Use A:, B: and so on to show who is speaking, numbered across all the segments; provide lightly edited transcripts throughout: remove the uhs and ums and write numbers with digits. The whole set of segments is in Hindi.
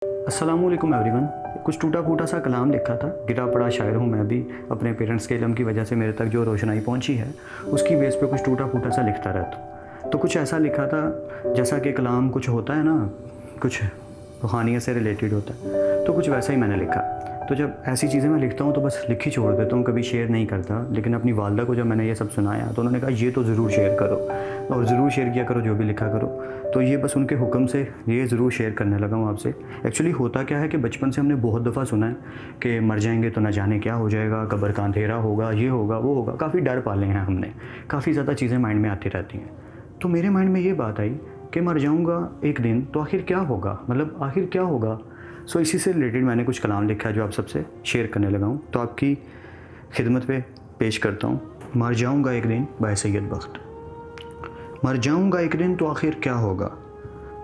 A: अस्सलामुअलैकुम एवरीवन। कुछ टूटा फूटा सा कलाम लिखा था। गिरा पड़ा शायर हूँ मैं भी, अपने पेरेंट्स के इल्म की वजह से मेरे तक जो रोशनाई पहुँची है उसकी बेस पे कुछ टूटा फूटा सा लिखता रहता हूँ। तो कुछ ऐसा लिखा था जैसा कि कलाम कुछ होता है ना, कुछ रूहानियत से रिलेटेड होता है, तो कुछ वैसा ही मैंने लिखा। तो जब ऐसी चीज़ें मैं लिखता हूँ तो बस लिख ही छोड़ देता हूँ, कभी शेयर नहीं करता। लेकिन अपनी वालदा को जब मैंने ये सब सुनाया तो उन्होंने कहा ये तो ज़रूर शेयर करो और ज़रूर शेयर किया करो जो भी लिखा करो। तो ये बस उनके हुक्म से ये ज़रूर शेयर करने लगा हूँ आपसे। एक्चुअली होता क्या है कि बचपन से हमने बहुत दफ़ा सुना है कि मर जाएंगे तो न जाने क्या हो जाएगा, कब्र का अंधेरा होगा, ये होगा वो होगा, काफ़ी डर पाले हैं हमने, काफ़ी ज़्यादा चीज़ें माइंड में आती रहती हैं। तो मेरे माइंड में ये बात आई कि मर जाऊँगा एक दिन तो आखिर क्या होगा, मतलब आखिर क्या होगा। सो इसी से रिलेटेड मैंने कुछ कलाम लिखा है जो आप सबसे शेयर करने लगा हूँ। तो आपकी खिदमत पे पेश करता हूँ। मर जाऊँगा एक दिन बाय सैयद बख्त। मर जाऊँगा एक दिन तो आखिर क्या होगा,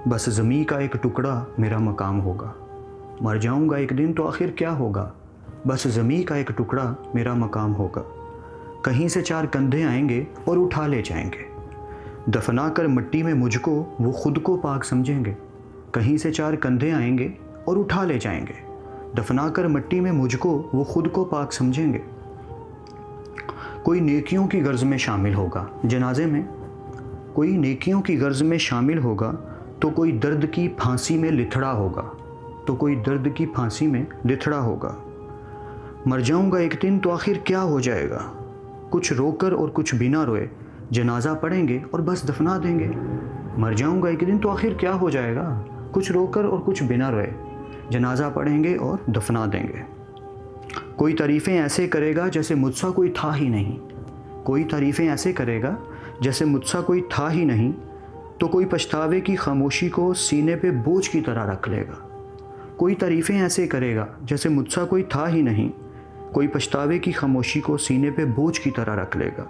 A: बस ज़मीं का एक टुकड़ा मेरा मकाम होगा। मर जाऊँगा एक दिन तो आखिर क्या होगा, बस ज़मीं का एक टुकड़ा मेरा मकाम होगा। कहीं से चार कंधे आएंगे और उठा ले जाएंगे, दफना कर मिट्टी में मुझको वो खुद को पाक समझेंगे। कहीं से चार कंधे आएंगे और उठा ले जाएंगे, दफना कर मिट्टी में मुझको वो खुद को पाक समझेंगे। कोई नेकियों की गर्ज में शामिल होगा जनाजे में, कोई नेकियों की गर्ज में शामिल होगा, तो कोई दर्द की फांसी में लिथड़ा होगा, तो कोई दर्द की फांसी में लिथड़ा होगा। मर जाऊंगा एक दिन तो आखिर क्या हो जाएगा, कुछ रोकर और कुछ बिना रोए जनाजा पढ़ेंगे और बस दफना देंगे। मर जाऊंगा एक दिन तो आखिर क्या हो जाएगा, कुछ रोकर और कुछ बिना रोए जनाजा पढ़ेंगे और दफना देंगे। कोई तारीफ़ें ऐसे करेगा जैसे मुझसा कोई था ही नहीं, कोई तारीफ़ें ऐसे करेगा जैसे मुझसा कोई था ही नहीं, तो कोई पछतावे की खामोशी को सीने पे बोझ की तरह रख लेगा। कोई तारीफ़ें ऐसे करेगा जैसे मुझसा कोई था ही नहीं, कोई पछतावे की खामोशी को सीने पे बोझ की तरह रख लेगा।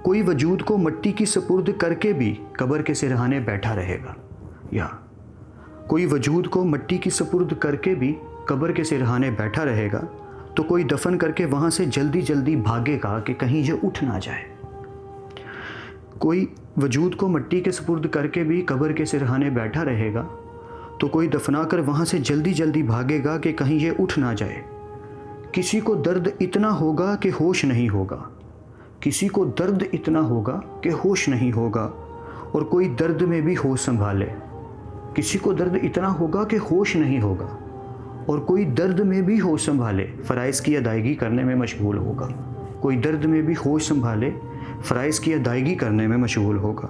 A: कोई वजूद को मिट्टी की सपुर्द करके भी कब्र के सिरहाने बैठा रहेगा, या कोई वजूद को मिट्टी की सपुर्द करके भी कब्र के सिरहाने बैठा रहेगा, तो कोई दफन करके वहाँ से जल्दी जल्दी भागेगा कि कहीं ये उठ ना जाए। कोई वजूद को मिट्टी के सपुर्द करके भी कब्र के सिरहाने बैठा रहेगा, तो कोई दफना कर वहाँ से जल्दी जल्दी भागेगा कि कहीं ये उठ ना जाए। किसी को दर्द इतना होगा कि होश नहीं होगा, किसी को दर्द इतना होगा कि होश नहीं होगा, और कोई दर्द में भी होश संभाले। किसी को दर्द इतना होगा कि होश नहीं होगा, और कोई दर्द में भी होश संभाले फ़राइज़ की अदायगी करने में मशगूल होगा। कोई दर्द में भी होश संभाले फ़राइज़ की अदायगी करने में मशगूल होगा।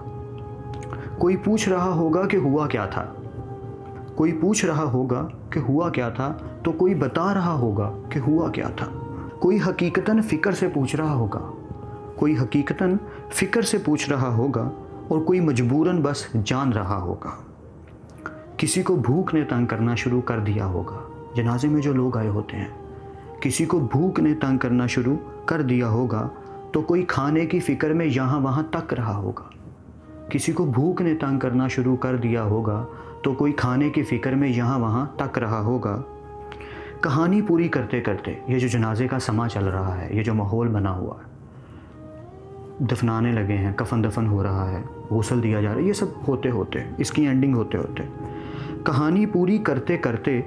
A: कोई पूछ रहा होगा कि हुआ क्या था, कोई पूछ रहा होगा कि हुआ क्या था, तो कोई बता रहा होगा कि हुआ क्या था। कोई हकीकतन फ़िक्र से पूछ रहा होगा, कोई हकीकतन फ़िक्र से पूछ रहा होगा, और कोई मजबूरन बस जान रहा होगा। किसी को भूख ने तंग करना शुरू कर दिया होगा, जनाजे में जो लोग आए होते हैं, किसी को भूख ने तंग करना शुरू कर दिया होगा, तो कोई खाने की फ़िक्र में यहाँ वहाँ तक रहा होगा। किसी को भूख ने तंग करना शुरू कर दिया होगा, तो कोई खाने की फ़िक्र में यहाँ वहाँ तक रहा होगा। कहानी पूरी करते करते ये जो जनाजे का समा चल रहा है, ये जो माहौल बना हुआ है, दफनाने लगे हैं, कफन दफन हो रहा है, गौसल दिया जा रहा है, ये सब होते होते, इसकी एंडिंग होते होते, कहानी पूरी करते करते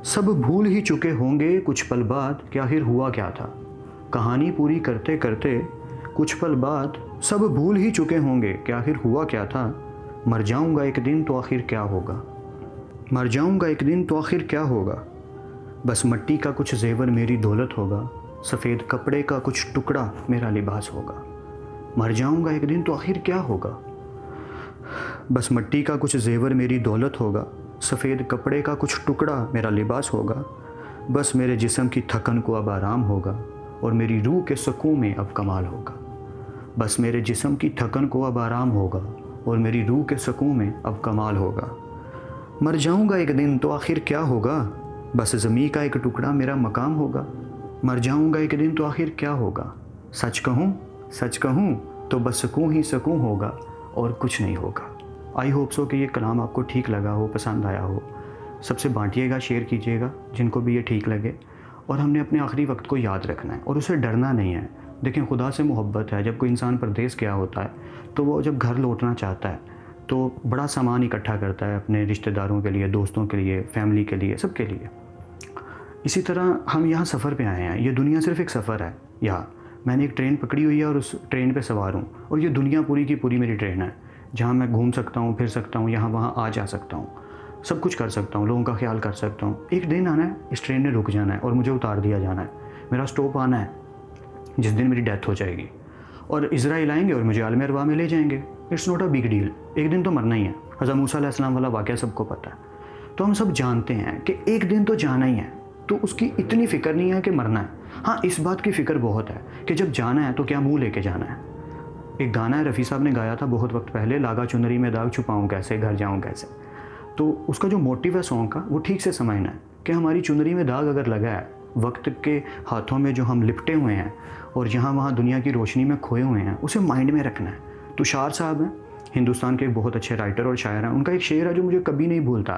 A: सब भूल ही चुके होंगे कुछ पल बाद कि आखिर हुआ क्या था। कहानी पूरी करते करते कुछ पल बाद सब भूल ही चुके होंगे कि आखिर हुआ क्या था। मर जाऊंगा एक दिन तो आखिर क्या होगा, मर जाऊंगा एक दिन तो आखिर क्या होगा, बस मिट्टी का कुछ जेवर मेरी दौलत होगा, सफ़ेद कपड़े का कुछ टुकड़ा मेरा लिबास होगा। मर जाऊंगा एक दिन तो आखिर क्या होगा, बस मिट्टी का कुछ जेवर मेरी दौलत होगा, सफ़ेद कपड़े का कुछ टुकड़ा मेरा लिबास होगा। बस मेरे जिस्म की थकन को अब आराम होगा, और मेरी रूह के सुकून में अब कमाल होगा। बस मेरे जिस्म की थकन को अब आराम होगा, और मेरी रूह के सुकून में अब कमाल होगा। मर जाऊंगा एक दिन तो आखिर क्या होगा, बस ज़मीं का एक टुकड़ा मेरा मकाम होगा। मर जाऊंगा एक दिन तो आखिर क्या होगा, सच कहूँ तो बस सुकून ही सुकून होगा और कुछ नहीं होगा। आई होप सो कि ये कलाम आपको ठीक लगा हो, पसंद आया हो। सबसे बांटिएगा, शेयर कीजिएगा जिनको भी ये ठीक लगे। और हमने अपने आखिरी वक्त को याद रखना है और उसे डरना नहीं है। देखें, खुदा से मोहब्बत है। जब कोई इंसान परदेस गया होता है तो वो जब घर लौटना चाहता है तो बड़ा सामान इकट्ठा करता है अपने रिश्तेदारों के लिए, दोस्तों के लिए, फैमिली के लिए, सबके लिए। इसी तरह हम यहाँ सफ़र पे आए हैं। ये दुनिया सिर्फ एक सफ़र है। यहाँ मैंने एक ट्रेन पकड़ी हुई है और उस ट्रेन पे सवार हूँ, और ये दुनिया पूरी की पूरी मेरी ट्रेन है, जहाँ मैं घूम सकता हूँ, फिर सकता हूँ, यहाँ वहाँ आ जा सकता हूँ, सब कुछ कर सकता हूँ, लोगों का ख्याल कर सकता हूँ। एक दिन आना है, इस ट्रेन ने रुक जाना है और मुझे उतार दिया जाना है। मेरा स्टॉप आना है जिस दिन मेरी डेथ हो जाएगी, और इज़राइल आएंगे और मुझे आलम अरवाह में ले जाएंगे। It's not a big deal. एक दिन तो मरना ही है। हज़रत मूसा अलैहिस्सलाम वाला वाक़या सबको पता है। तो हम सब जानते हैं कि एक दिन तो जाना ही है, तो उसकी इतनी फ़िक्र नहीं है कि मरना है। हाँ, इस बात की फ़िक्र बहुत है कि जब जाना है तो क्या मुँह लेके जाना है। एक गाना है, रफ़ी साहब ने गाया था बहुत वक्त पहले, लागा चुनरी में दाग छुपाऊँ कैसे, घर जाऊँ कैसे। तो उसका जो मोटिव है सॉन्ग का, वो ठीक से समझना है कि हमारी चुनरी में दाग अगर लगा है, वक्त के हाथों में जो हम लिपटे हुए हैं और जहाँ वहाँ दुनिया की रोशनी में खोए हुए हैं, उसे माइंड में रखना है। तुषार साहब हैं, हिंदुस्तान के एक बहुत अच्छे राइटर और शायर हैं। उनका एक शेर है जो मुझे कभी नहीं भूलता,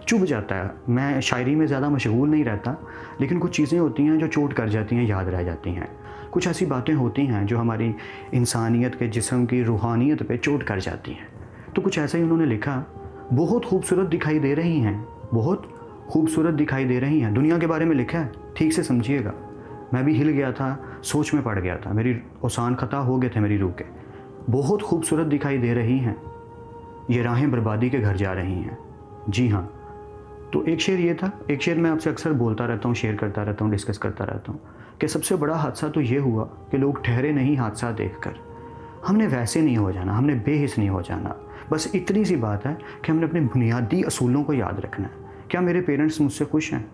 A: चुभ जाता है। मैं शायरी में ज़्यादा मशगूल नहीं रहता, लेकिन कुछ चीज़ें होती हैं जो चोट कर जाती हैं, याद रह जाती हैं। कुछ ऐसी बातें होती हैं जो हमारी इंसानियत के जिस्म की रूहानियत पे चोट कर जाती हैं। तो कुछ ऐसा ही उन्होंने लिखा, बहुत खूबसूरत दिखाई दे रही हैं, बहुत खूबसूरत दिखाई दे रही हैं। दुनिया के बारे में लिखा है, ठीक से समझिएगा। मैं भी हिल गया था, सोच में पड़ गया था, मेरी औसान ख़ता हो गए थे मेरी रूह के। बहुत खूबसूरत दिखाई दे रही हैं, ये राहें बर्बादी के घर जा रही हैं। जी हाँ, तो एक शेर ये था। एक शेर मैं आपसे अक्सर बोलता रहता हूँ, शेयर करता रहता हूँ, डिस्कस करता रहता हूँ कि सबसे बड़ा हादसा तो ये हुआ कि लोग ठहरे नहीं हादसा देखकर। हमने वैसे नहीं हो जाना, हमने बेहिस नहीं हो जाना। बस इतनी सी बात है कि हमने अपने बुनियादी असूलों को याद रखना है। क्या मेरे पेरेंट्स मुझसे खुश हैं?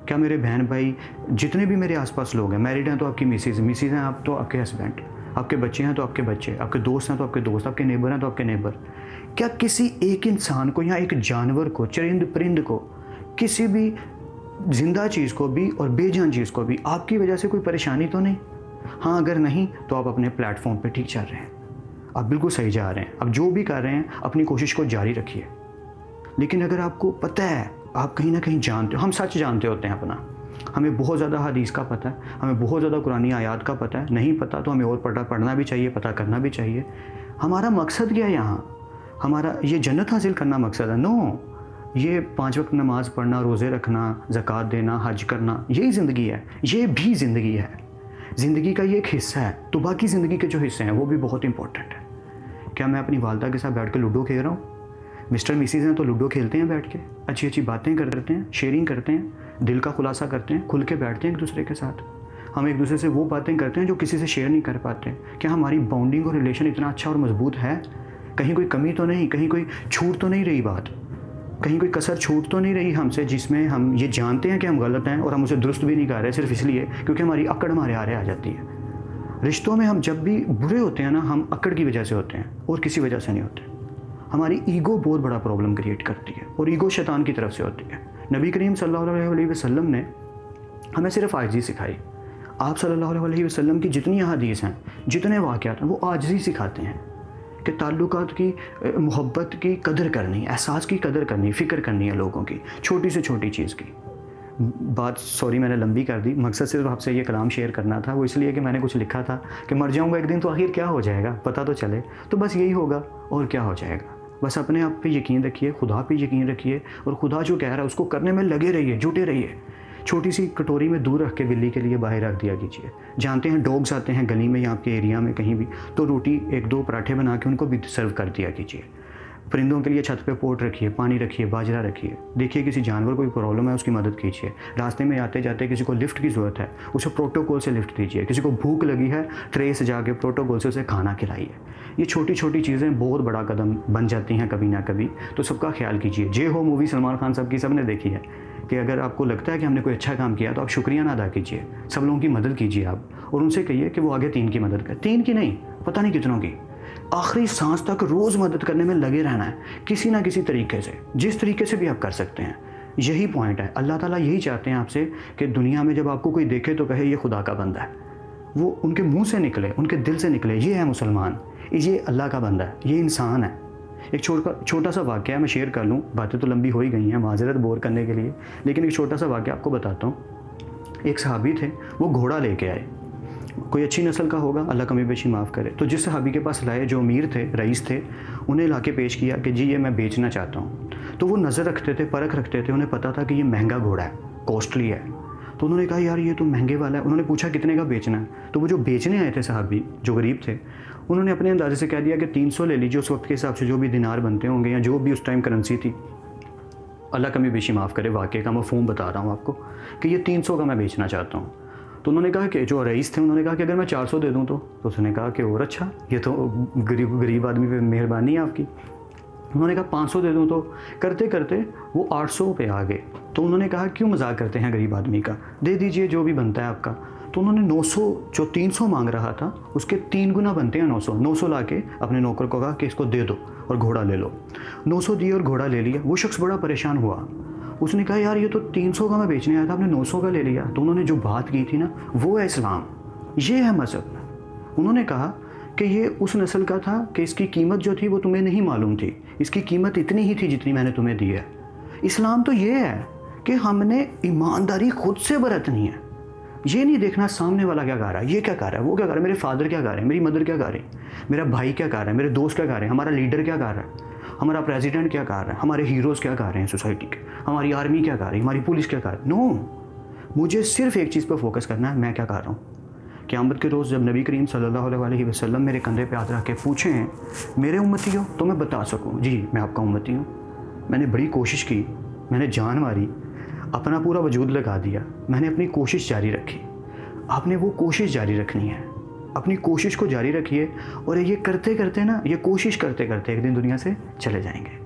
A: क्या मेरे बहन भाई, जितने भी मेरे आसपास लोग हैं, मैरिड हैं तो आपकी मिसेज़, मिसेज़ हैं आप तो आपके हस्बैंड, आपके बच्चे हैं तो आपके बच्चे, आपके दोस्त हैं तो आपके दोस्त, आपके नेबर हैं तो आपके नेबर, क्या किसी एक इंसान को या एक जानवर को, चरिंद परिंद को, किसी भी जिंदा चीज़ को भी और बेजान चीज़ को भी आपकी वजह से कोई परेशानी तो नहीं? हाँ, अगर नहीं तो आप अपने प्लेटफॉर्म पे ठीक चल रहे हैं, आप बिल्कुल सही जा रहे हैं। अब जो भी कर रहे हैं अपनी कोशिश को जारी रखिए। लेकिन अगर आपको पता है, आप कहीं ना कहीं जानते हो, हम सच जानते होते हैं अपना, हमें बहुत ज़्यादा हदीस का पता है, हमें बहुत ज़्यादा कुरानी आयात का पता है, नहीं पता तो हमें और पढ़ना भी चाहिए, पता करना भी चाहिए। हमारा मकसद क्या है यहाँ? हमारा ये जन्नत हासिल करना मकसद है? नो, ये 5 वक्त नमाज़ पढ़ना, रोज़े रखना, ज़कात देना, हज करना, यही ज़िंदगी है। ये भी ज़िंदगी है, ज़िंदगी का ये एक हिस्सा है। तो बाकी ज़िंदगी के जो हिस्से हैं वो भी बहुत इंपॉर्टेंट है। क्या मैं अपनी वालदा के साथ बैठ के लूडो खेल रहा हूँ? मिस्टर मिसीज़ हैं तो लूडो खेलते हैं बैठ के, अच्छी अच्छी बातें करते हैं, शेयरिंग करते हैं, दिल का खुलासा करते हैं, खुल के बैठते हैं एक दूसरे के साथ। हम एक दूसरे से वो बातें करते हैं जो किसी से शेयर नहीं कर पाते। क्या हमारी बॉन्डिंग और रिलेशन इतना अच्छा और मजबूत है? कहीं कोई कमी तो नहीं, कहीं कोई छूट तो नहीं रही बात, कहीं कोई कसर छूट तो नहीं रही हमसे, जिसमें हम ये जानते हैं कि हम गलत हैं और हम उसे दुरुस्त भी नहीं कर रहे, सिर्फ इसलिए क्योंकि हमारी अकड़ हमारे आरे आ जाती है। रिश्तों में हम जब भी बुरे होते हैं ना, हम अकड़ की वजह से होते हैं और किसी वजह से नहीं होते। हमारी ईगो बहुत बड़ा प्रॉब्लम क्रिएट करती है, और ईगो शैतान की तरफ से होती है। नबी करीम सल्लल्लाहु अलैहि वसल्लम ने हमें सिर्फ आजिज़ी सिखाई। आप सल्लल्लाहु अलैहि वसल्लम की जितनी हदीस हैं, जितने वाक़यात हैं, वो आजिज़ी सिखाते हैं कि ताल्लुकात की, मोहब्बत की कदर करनी, एहसास की कदर करनी, फ़िक्र करनी है लोगों की, छोटी से छोटी चीज़ की। बात सॉरी मैंने लंबी कर दी, मकसद सिर्फ आपसे ये कलाम शेयर करना था। वो इसलिए कि मैंने कुछ लिखा था कि मर जाऊंगा एक दिन तो आखिर क्या हो जाएगा, पता तो चले। तो बस यही होगा, और क्या हो जाएगा। बस अपने आप पे यकीन रखिए, खुदा पे यकीन रखिए, और खुदा जो कह रहा है उसको करने में लगे रहिए, जुटे रहिए। छोटी सी कटोरी में दूध रख के बिल्ली के लिए बाहर रख दिया कीजिए। जानते हैं डॉग्स आते हैं गली में या आपके एरिया में कहीं भी, तो रोटी 1-2 पराठे बना के उनको भी सर्व कर दिया कीजिए। परिंदों के लिए छत पे पोट रखिए, पानी रखिए, बाजरा रखिए। देखिए किसी जानवर को कोई प्रॉब्लम है, उसकी मदद कीजिए। रास्ते में आते जाते किसी को लिफ्ट की ज़रूरत है, उसे प्रोटोकॉल से लिफ्ट दीजिए। किसी को भूख लगी है, ट्रे से जाके प्रोटोकॉल से उसे खाना खिलाइए। ये छोटी छोटी चीज़ें बहुत बड़ा कदम बन जाती हैं कभी ना कभी। तो सबका ख्याल कीजिए। जे हो मूवी सलमान खान साहब की सब ने देखी है कि अगर आपको लगता है कि हमने कोई अच्छा काम किया तो आप शुक्रिया ना अदा कीजिए, सब लोगों की मदद कीजिए आप, और उनसे कहिए कि वो आगे 3 की मदद करें। 3 की नहीं, पता नहीं कितनों की, आखिरी सांस तक रोज़ मदद करने में लगे रहना है किसी ना किसी तरीके से, जिस तरीके से भी आप कर सकते हैं। यही पॉइंट है। अल्लाह ताला यही चाहते हैं आपसे कि दुनिया में जब आपको कोई देखे तो कहे ये खुदा का बंदा है। वो उनके मुंह से निकले, उनके दिल से निकले, ये है मुसलमान, ये अल्लाह का बंदा है, ये इंसान है। एक छोटा सा वाक़या मैं शेयर कर लूँ, बातें तो लंबी हो ही गई हैं, माजरत बोर करने के लिए, लेकिन एक छोटा सा वाक़या आपको बताता हूँ। एक सहाबी थे, वो घोड़ा लेके आए। कोई अच्छी नस्ल का होगा, अल्लाह कमी बेशी माफ़ करे। तो जिस सहाबी के पास लाए, जो अमीर थे, रईस थे, उन्हें ला के पेश किया कि जी ये मैं बेचना चाहता हूँ। तो वो नज़र रखते थे, परख रखते थे, उन्हें पता था कि ये महंगा घोड़ा है, कॉस्टली है। तो उन्होंने कहा यार ये तो महंगे वाला है। उन्होंने पूछा कितने का बेचना है। तो वो जो बेचने आए थे सहाबी, जो गरीब थे, उन्होंने अपने अंदाजे से कह दिया कि 300 ले लीजिए, उस वक्त के हिसाब से जो भी दिनार बनते होंगे या जो भी उस टाइम करेंसी थी, अल्लाह कमी बेशी माफ़ करे, वाक़े का मफ़हूम बता रहा हूँ आपको, कि ये 300 का मैं बेचना चाहता हूँ। तो उन्होंने कहा कि जो रईस थे, उन्होंने कहा कि अगर मैं 400 दे दूँ तो उसने कहा कि और अच्छा, ये तो गरीब आदमी पे मेहरबानी है आपकी। उन्होंने कहा 500 दे दूँ तो। करते करते वो 800 पे आ गए। तो उन्होंने कहा क्यों मजाक करते हैं गरीब आदमी का, दे दीजिए जो भी बनता है आपका। तो उन्होंने 900, जो 300 मांग रहा था उसके 3 गुना बनते हैं 900 ला के अपने नौकर को कहा कि इसको दे दो और घोड़ा ले लो। 900 दिए और घोड़ा ले लिया। वो शख्स बड़ा परेशान हुआ। उसने कहा यार ये तो 300 का मैं बेचने आया था, आपने 900 का ले लिया। तो उन्होंने जो बात की थी ना, वो है इस्लाम, ये है मज़हब। उन्होंने कहा कि ये उस नस्ल का था कि इसकी कीमत जो थी वो तुम्हें नहीं मालूम थी, इसकी कीमत इतनी ही थी जितनी मैंने तुम्हें दी है। इस्लाम तो ये है कि हमने ईमानदारी खुद से बरतनी है। ये नहीं देखना सामने वाला क्या गा रहा है, ये क्या गा रहा है, वो क्या गा रहा है, मेरे फादर क्या गा रहे हैं, मेरी मदर क्या गा रही है, मेरा भाई क्या गा रहा है, मेरे दोस्त क्या गा रहे हैं, हमारा लीडर क्या गा रहा है, हमारा प्रेसिडेंट क्या गा रहा है, हमारे हीरोज़ क्या गा रहे हैं सोसाइटी के, हमारी आर्मी क्या गा रही है, हमारी पुलिस क्या गा रही है। नो, मुझे सिर्फ एक चीज़ पर फोकस करना है, मैं क्या कर रहा हूँ। क़यामत के रोज़ जब नबी करीम सल्लल्लाहु अलैहि वसल्लम मेरे कंधे पे हाथ रख के पूछें मेरे उम्मती हो, तो मैं बता सकूँ जी मैं आपका उम्मती हूँ। मैंने बड़ी कोशिश की, मैंने जान मारी, अपना पूरा वजूद लगा दिया, मैंने अपनी कोशिश जारी रखी। आपने वो कोशिश जारी रखनी है, अपनी कोशिश को जारी रखिए। और ये करते करते ना, ये कोशिश करते करते एक दिन दुनिया से चले जाएंगे।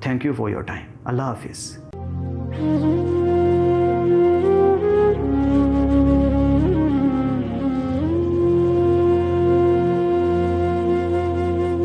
A: Thank you for your time. अल्लाह हाफिज़।